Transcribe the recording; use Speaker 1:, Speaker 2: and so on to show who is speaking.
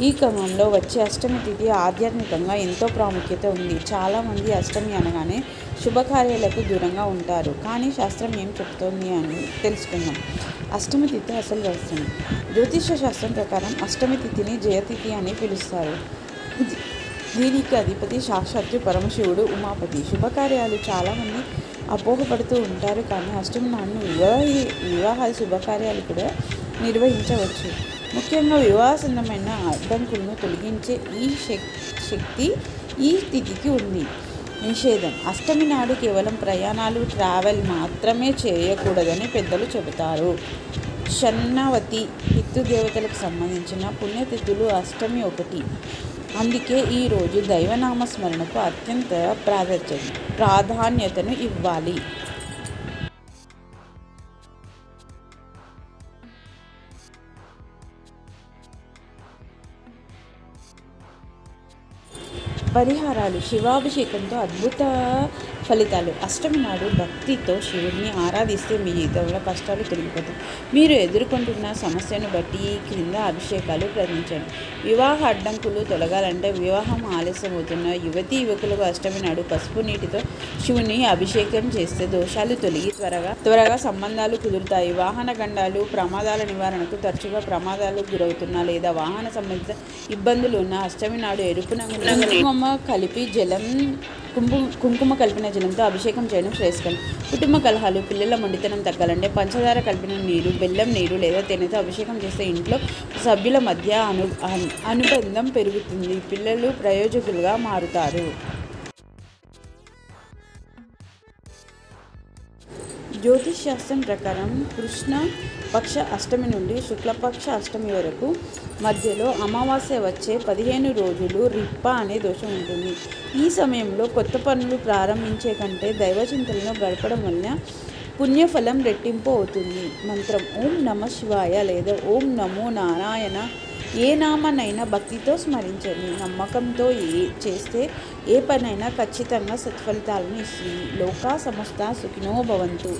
Speaker 1: ఈ క్రమంలో వచ్చే అష్టమి తిథి ఆధ్యాత్మికంగా ఎంతో ప్రాముఖ్యత ఉంది. చాలామంది అష్టమి అనగానే శుభకార్యాలకు దూరంగా ఉంటారు. కానీ శాస్త్రం ఏం చెప్తోంది అని తెలుసుకుందాం. అష్టమి తిథి అసలు రహస్యం. జ్యోతిష శాస్త్రం ప్రకారం అష్టమి తిథిని జయతిథి అని పిలుస్తారు. దీనికి అధిపతి సాక్షాత్తు పరమశివుడు, ఉమాపతి. శుభకార్యాలు చాలామంది అపోహపడుతూ ఉంటారు. కానీ అష్టమి నాడు వివాహ శుభకార్యాలు కూడా నిర్వహించవచ్చు. ముఖ్యంగా వివాహ సంబంధమైన అడ్డంకులను తొలగించే ఈ శక్తి ఈ తిథికి ఉంది. నిషేధం. అష్టమి నాడు కేవలం ప్రయాణాలు, ట్రావెల్ మాత్రమే చేయకూడదని పెద్దలు చెబుతారు. షణ్ణవతి పితృదేవతలకు సంబంధించిన పుణ్యతిథులు అష్టమి ఒకటి. అందుకే ఈరోజు దైవనామస్మరణకు అత్యంత ప్రాధాన్యతను ఇవ్వాలి. పరిహారాలు. శివాభిషేకంతో అద్భుత ఫలితాలు. అష్టమి నాడు భక్తితో శివుడిని ఆరాధిస్తే మీ జీవితంలో కష్టాలు తొలగిపోతాయి. మీరు ఎదుర్కొంటున్న సమస్యను బట్టి ఈ క్రింద అభిషేకాలు ప్రయత్నించండి. వివాహ అడ్డంకులు తొలగాలంటే వివాహం ఆలస్యమవుతున్న యువతీ యువకులకు అష్టమి నాడు పసుపు నీటితో శివుని అభిషేకం చేస్తే దోషాలు తొలగి త్వరగా సంబంధాలు కుదురుతాయి. వాహన గండాలు, ప్రమాదాల నివారణకు తరచుగా ప్రమాదాలు గురవుతున్నా లేదా వాహన సంబంధిత ఇబ్బందులు ఉన్న అష్టమి నాడు ఎరుపు కుంకుమ కలిపిన జలంతో అభిషేకం చేయడం శ్రేయస్కరం. కుటుంబ కలహాలు, పిల్లల మొండితనం తగ్గాలంటే పంచదార కలిపిన నీరు, బెల్లం నీరు లేదా తేనెతో అభిషేకం చేస్తే ఇంట్లో సభ్యుల మధ్య అనుబంధం పెరుగుతుంది. పిల్లలు ప్రయోజకులుగా మారుతారు. జ్యోతిష్ శాస్త్రం ప్రకారం కృష్ణ పక్ష అష్టమి నుండి శుక్లపక్ష అష్టమి వరకు మధ్యలో అమావాస్య వచ్చే 15 రోజులు రిప్ప అనే దోషం ఉంటుంది. ఈ సమయంలో కొత్త పనులు ప్రారంభించే కంటే దైవచింతనను గడపడం వలన పుణ్యఫలం రెట్టింపు అవుతుంది. మంత్రం ఓం నమ శివాయ లేదా ఓం నమో నారాయణ. ఏ నామానైనా భక్తితో స్మరించండి. నమ్మకంతో చేస్తే ఏ పనైనా ఖచ్చితంగా సత్ఫలితాలను ఇస్తుంది. లోకా సమస్త సుఖినో భవంతు.